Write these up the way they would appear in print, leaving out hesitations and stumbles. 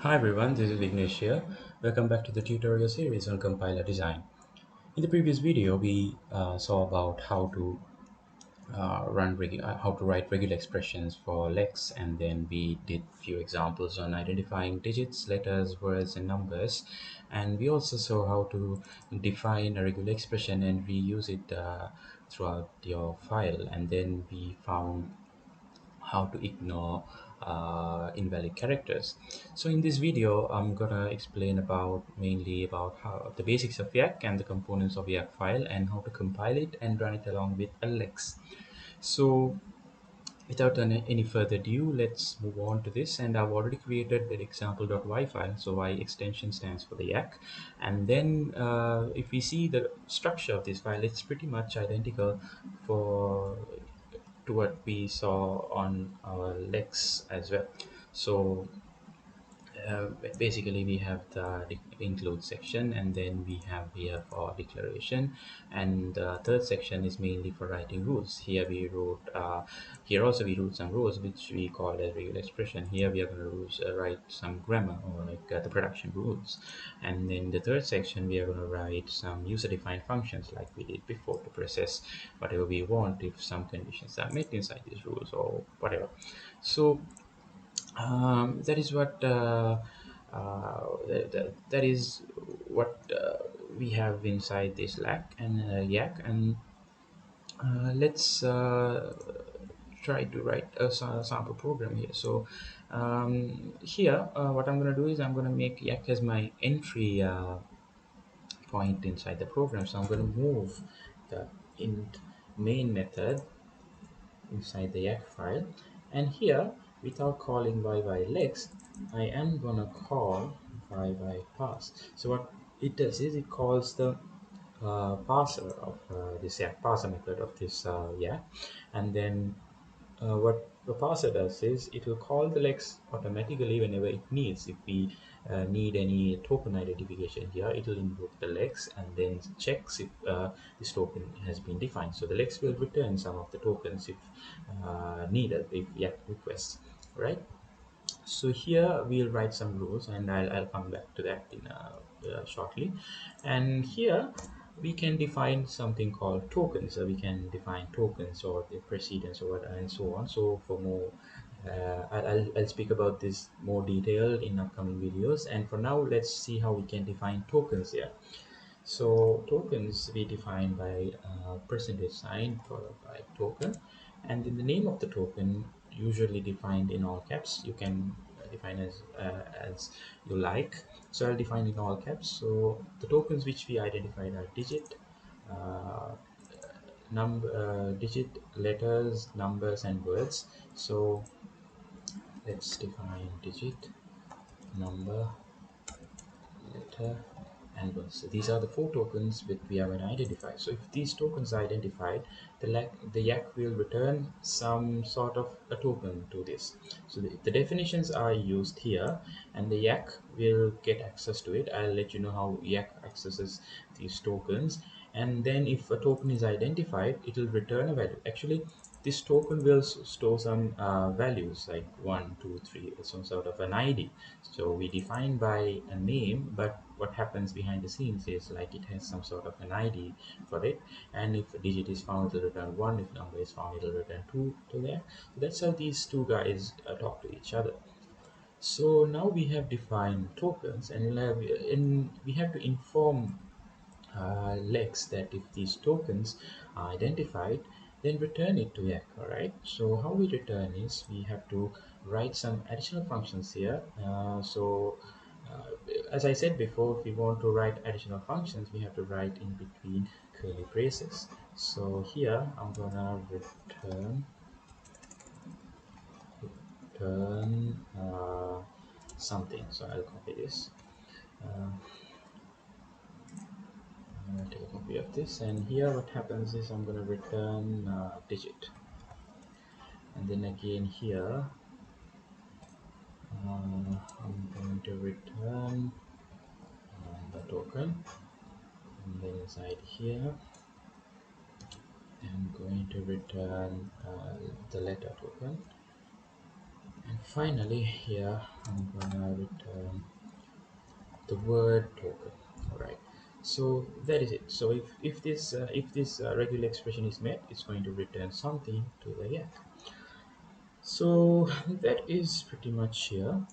Hi everyone, this is Vignesh here. Welcome back to the tutorial series on compiler design. In the previous video, we saw about how to write regular expressions for lex, and then we did few examples on identifying digits, letters, words, and numbers. And we also saw how to define a regular expression and reuse it throughout your file. And then we found how to ignore invalid characters. So in this video, I'm gonna explain about mainly about how the basics of YACC and the components of YACC file and how to compile it and run it along with Alex. So without any further ado, let's move on to this. And I've already created the example.y file. So Y extension stands for the YACC. And then if we see the structure of this file, it's pretty much identical for to what we saw on our lex as well. So uh, basically we have the include section, and then we have here for declaration, and the third section is mainly for writing rules. Here we wrote here also we wrote some rules which we call as regular expression. Here we are going to write some grammar, or like the production rules. And in the third section we are going to write some user defined functions like we did before to process whatever we want if some conditions are met inside these rules or whatever. So that is what that is what we have inside this lac and yak. And let's try to write a sample program here. So here what I'm going to do is I'm going to make yak as my entry point inside the program. So I'm going to move the int main method inside the YACC file, and here, without calling yylex, I am gonna call ypass. So what it does is it calls the parser of this YACC parser method of this YACC, and then what the parser does is it will call the lex automatically whenever it needs. If we need any token identification here, it will invoke the lex and then checks if this token has been defined. So the lex will return some of the tokens if needed, if YACC requests, right? So here we'll write some rules, and I'll come back to that in shortly. And here we can define something called tokens. So we can define tokens or the precedence or and so on. So for more I'll speak about this more detailed in upcoming videos, and for now let's see how we can define tokens here. So tokens we define by percentage sign followed by token, and then the name of the token usually defined in all caps. You can define as you like. So I'll define in all caps. So the tokens which we identified are digit, uh, digit, letters, numbers, and words. So let's define digit, number, letter, and words. So these are the four tokens that we have identified. So if these tokens are identified, the YACC will return some sort of a token to this. So the definitions are used here, and the YACC will get access to it. I'll let you know how YACC accesses these tokens. And then if a token is identified, it will return a value. Actually, this token will store some values like 1, 2, 3, some sort of an ID. So we define by a name, but what happens behind the scenes is like it has some sort of an ID for it, and if a digit is found, it'll return 1. If number is found, it'll return 2 to there. So that's how these two guys talk to each other. So now we have defined tokens, and we have to inform legs that if these tokens are identified, then return it to YACC. Alright, so how we return is we have to write some additional functions here. As I said before, if we want to write additional functions, we have to write in between curly braces. So here I'm gonna return something. So I'll copy this. I'm going to take a copy of this, and here what happens is I'm going to return digit, and then again here I'm going to return the token, and then inside here I'm going to return the letter token, and Finally, here I'm gonna return the word token. All right. So that is it. So if this regular expression is met, it's going to return something to the YACC. So that is pretty much here.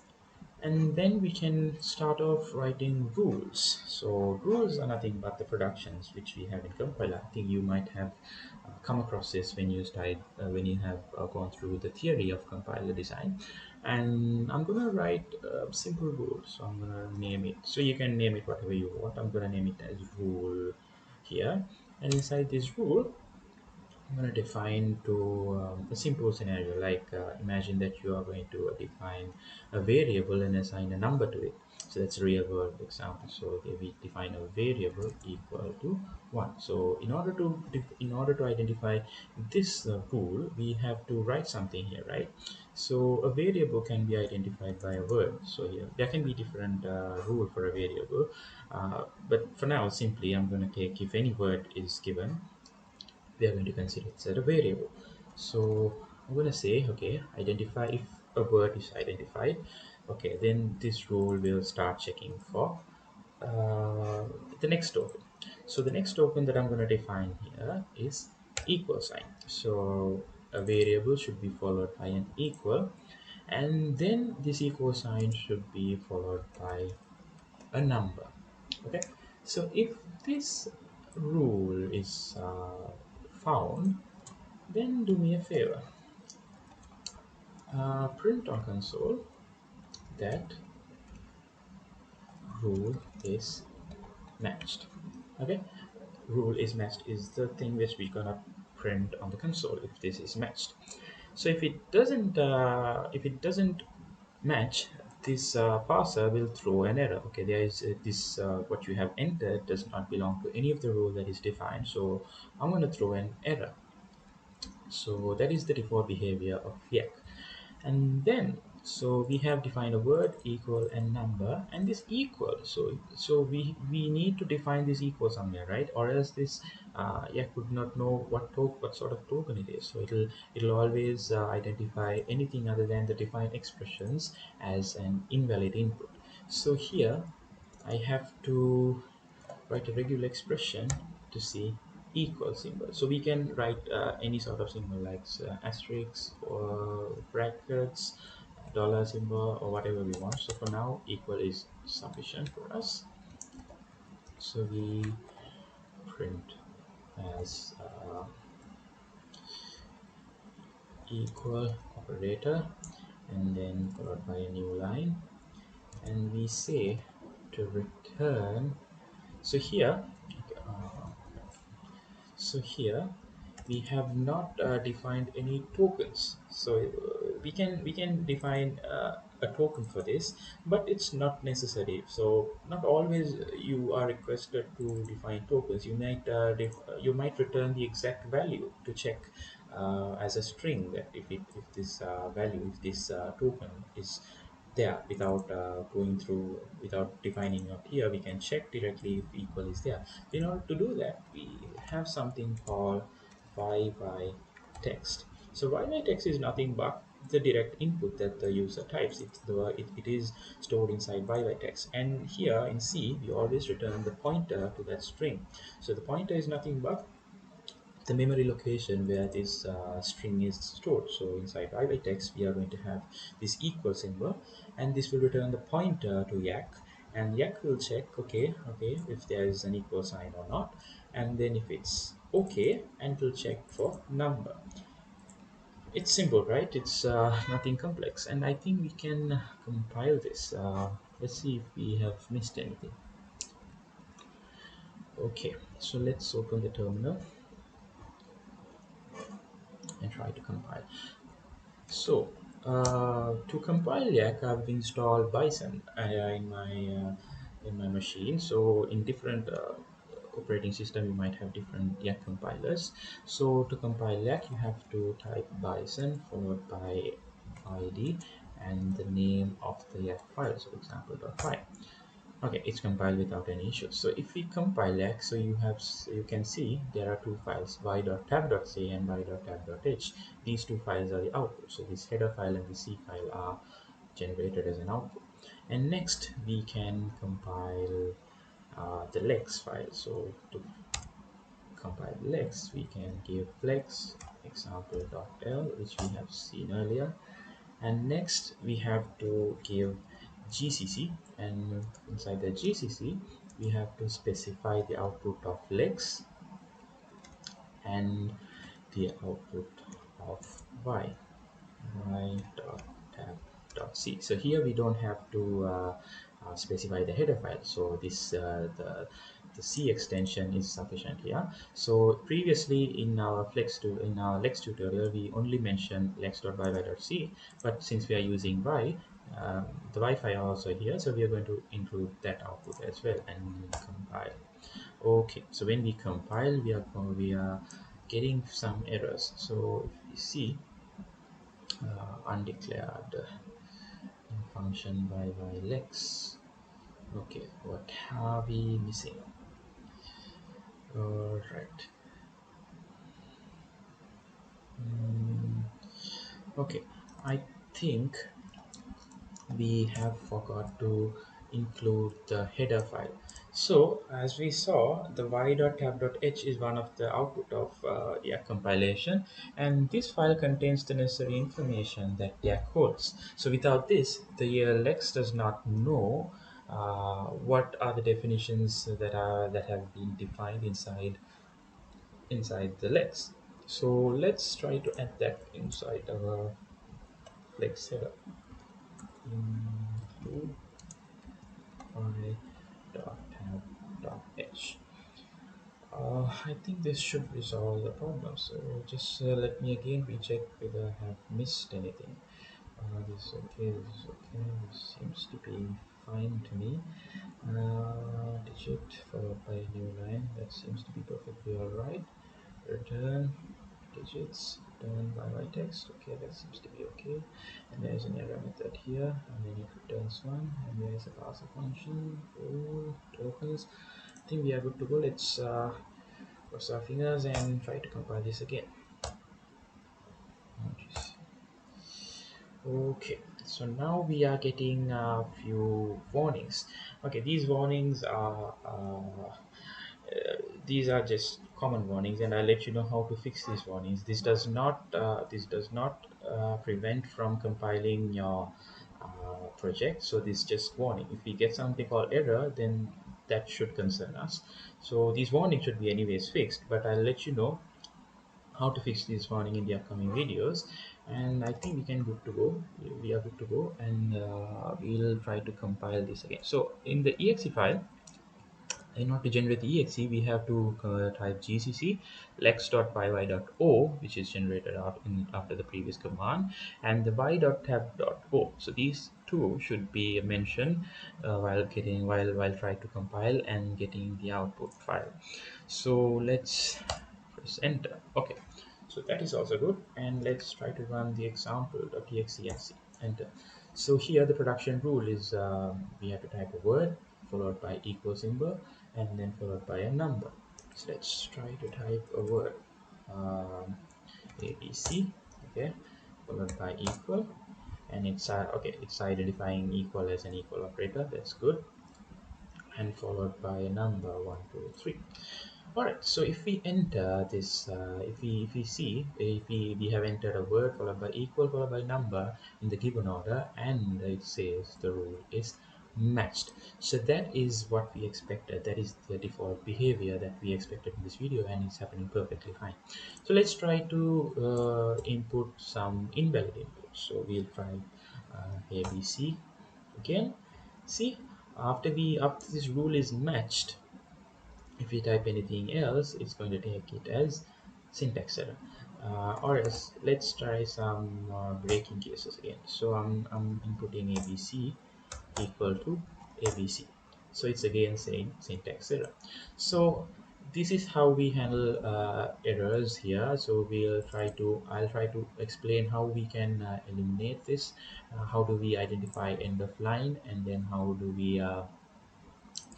And then we can start off writing rules. So rules are nothing but the productions which we have in compiler. I think you might have come across this when when you have gone through the theory of compiler design. And I'm gonna write a simple rule. So I'm gonna name it. So you can name it whatever you want. I'm gonna name it as rule here. And inside this rule, I'm going to define to a simple scenario like imagine that you are going to define a variable and assign a number to it. So that's a real world example. So here we define a variable equal to 1. So in order to identify this rule, we have to write something here, right? So a variable can be identified by a word. So here there can be different rule for a variable, but for now simply I'm going to take if any word is given, we are going to consider it as a variable. So I'm going to say, okay, identify if a word is identified. Okay, then this rule will start checking for uh, the next token. So the next token that I'm going to define here is equal sign. So a variable should be followed by an equal, and then this equal sign should be followed by a number. Okay, so if this rule is found, then do me a favor, print on console that rule is matched. Okay, rule is matched is the thing which we're gonna print on the console if this is matched. So if it doesn't match, this parser will throw an error. Okay, there is this what you have entered does not belong to any of the rule that is defined, so I'm going to throw an error. So that is the default behavior of YACC. And then so we have defined a word equal and number, and this equal, so we need to define this equal somewhere, right? Or else this YACC would not know what sort of token it is. So it'll always identify anything other than the defined expressions as an invalid input. So here I have to write a regular expression to see equal symbol. So we can write any sort of symbol like asterisk or brackets, dollar symbol, or whatever we want. So for now, equal is sufficient for us. So we print as equal operator, and then followed by a new line, and we say to return. So here, uh, so here we have not defined any tokens. So we can define a token for this, but it's not necessary. So not always you are requested to define tokens. You might return the exact value to check as a string that if this value, if this token is there without going through, without defining up here, we can check directly if equal is there. In order to do that, we have something called by text. So by text is nothing but the direct input that the user types. It is stored inside by text, and here in C we always return the pointer to that string. So the pointer is nothing but the memory location where this string is stored. So inside text we are going to have this equal symbol, and this will return the pointer to YACC, and YACC will check, okay, if there is an equal sign or not, and then if it's okay, and it will check for number. It's simple, right? It's nothing complex, and I think we can compile this. Let's see if we have missed anything. Okay, so let's open the terminal and try to compile. So to compile YACC, I've installed Bison in my machine. So in different operating system, you might have different YACC compilers. So to compile YACC, you have to type Bison followed by ID and the name of the YACC file. So example.py. Okay, it's compiled without any issues. So if we compile X, so you can see there are two files, y.tab.c and y.tab.h. These two files are the output. So this header file and the C file are generated as an output. And next we can compile the lex file. So to compile lex, we can give lex example.l, which we have seen earlier, and next we have to give gcc, and inside the gcc we have to specify the output of lex and the output of y y.tab.c. So here we don't have to specify the header file. So this the C extension is sufficient here. So previously in our in our lex tutorial, we only mentioned lex.yy.c, but since we are using y, the Wi-Fi are also here, so we are going to include that output as well and compile. Okay, so when we compile, we are getting some errors. So if we see undeclared function by lex. Okay, what are we missing? All right. Mm, okay, I think we have forgot to include the header file. So as we saw, the y.tab.h is one of the output of YACC compilation, and this file contains the necessary information that YACC holds. So without this, the Lex does not know what are the definitions that have been defined inside the Lex. So let's try to add that inside our Lex header. Include y.tab.h. I think this should resolve the problem. So just let me again recheck whether I have missed anything. This is okay, this is okay, this seems to be fine to me. Digit followed by a new line, that seems to be perfectly alright. Return digits, return by text, okay, that seems to be okay. And there's an error method here, and then it returns one, and there's a parser function, all tokens. I think we are good to go. Let's cross our fingers and try to compile this again. Okay, so now we are getting a few warnings. Okay, these warnings are these are just common warnings, and I'll let you know how to fix these warnings. This does not prevent from compiling your project. So this is just warning. If we get something called error, then that should concern us. So these warnings should be anyways fixed, but I'll let you know how to fix this warning in the upcoming videos. And I think we can good to go. We are good to go, and we'll try to compile this again. So in the exe file, in order to generate the exe, we have to type gcc lex.py.o, which is generated after the previous command, and the y.tab.o. So these two should be mentioned while trying to compile and getting the output file. So let's press enter. Okay, so that is also good, and let's try to run the example.exe and see. Enter. So here the production rule is we have to type a word followed by equal symbol and then followed by a number. So let's try to type a word, ABC, okay, followed by equal, and it's okay, it's identifying equal as an equal operator. That's good, and followed by a number 1, 2, 3. All right, so if we enter this, if we see, if we have entered a word followed by equal followed by number in the given order, and it says the rule is matched. So that is what we expected. That is the default behavior that we expected in this video, and it's happening perfectly fine. So let's try to input some invalid input. So we'll try ABC again. See, after this rule is matched, if we type anything else, it's going to take it as syntax error. Or else let's try some breaking cases again. So I'm inputting ABC equal to ABC, so it's again saying syntax error. So this is how we handle errors here. So I'll try to explain how we can eliminate this. How do we identify end of line, and then how do we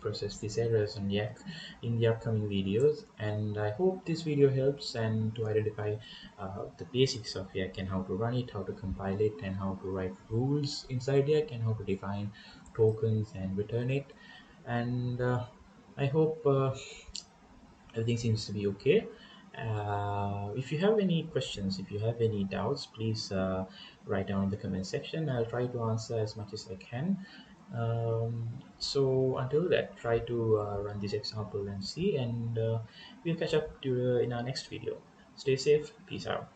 process these errors on YACC in the upcoming videos. And I hope this video helps and to identify the basics of YACC and how to run it, how to compile it, and how to write rules inside YACC, and how to define tokens and return it. And I hope everything seems to be okay. If you have any questions, if you have any doubts, please write down in the comment section. I'll try to answer as much as I can. So until that, try to run this example and see, and we'll catch up in our next video. Stay safe. Peace out.